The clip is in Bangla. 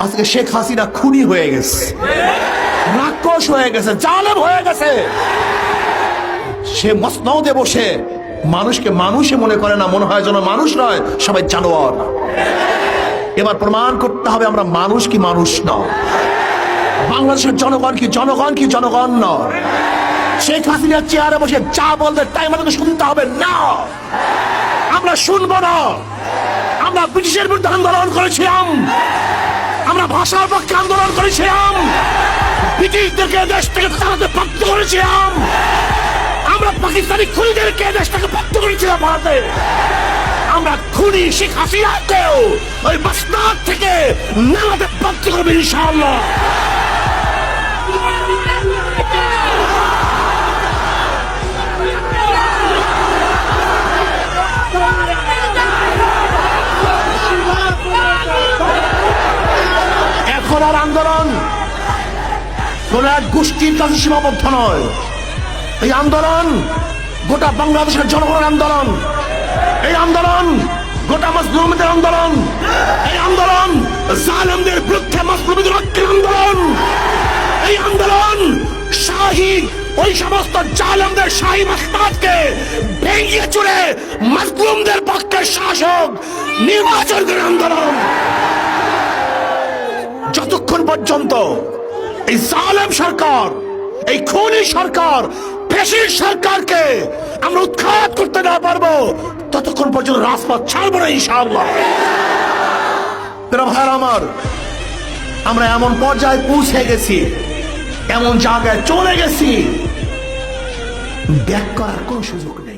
আজকে শেখ হাসিনা খুনি হয়ে গেছে, রাক্ষস হয়ে গেছে, জালেম হয়ে গেছে। সে মসনদে বসে মানুষকে মানুষে মনে করে না, মনে হয় যেন মানুষ নয়, সবাই জানোয়ার। এবার প্রমাণ করতে হবে আমরা মানুষ কি মানুষ নয়, বাংলাদেশের জনগণ কি জনগণ কি জনগণ নয়। শেখ হাসিনার চেয়ারে বসে যা বলবে তাই আমাদেরকে শুনতে হবে না, আমরা শুনবো না। আমরা ব্রিটিশের বিরুদ্ধে আন্দোলন করেছিলাম, আমরা ভাষার পক্ষে আন্দোলন করেছিলাম, ব্রিটিশদেরকে দেশ থেকে তাড়াতে বাধ্য করেছিলাম, আমরা পাকিস্তানি খুনিদেরকে দেশ থেকে বাধ্য করেছিলাম ভারতে। আমরা খুনি শেখ হাসিনাকেও ওই বাসনাদ থেকে নামাতে বাধ্য করবে ইনশাআল্লাহ। এখন আর আন্দোলন কোন এক গোষ্ঠীর কাছে সীমাবদ্ধ নয়, এই আন্দোলন গোটা বাংলাদেশের জনগণের আন্দোলন, এই আন্দোলন গোটা মাজলুমদের আন্দোলন, এই আন্দোলন জালেমদের বিরুদ্ধে মাজলুমদের রক্ষার আন্দোলন, এই আন্দোলন শাহী ওই সমস্ত জালেমদের শাহী মাস্তাদকে ভেঙে চুরে মাজলুমদের পক্ষে শাসক নির্বাচন করার আন্দোলন। যতক্ষণ পর্যন্ত এই জালেম সরকার, এই খুনি সরকার, ফ্যাসিস্ট সরকারকে আমরা উৎখাত করতে না পারবো, ততক্ষণ পর্যন্ত রাজপথ ছাড়বো না ইনশাআল্লাহ। ভাইরা আমার, আমরা এমন পর্যায়ে পৌঁছে গেছি, এমন জায়গায় চলে গেছি, ব্যাক করার কোন সুযোগ নেই।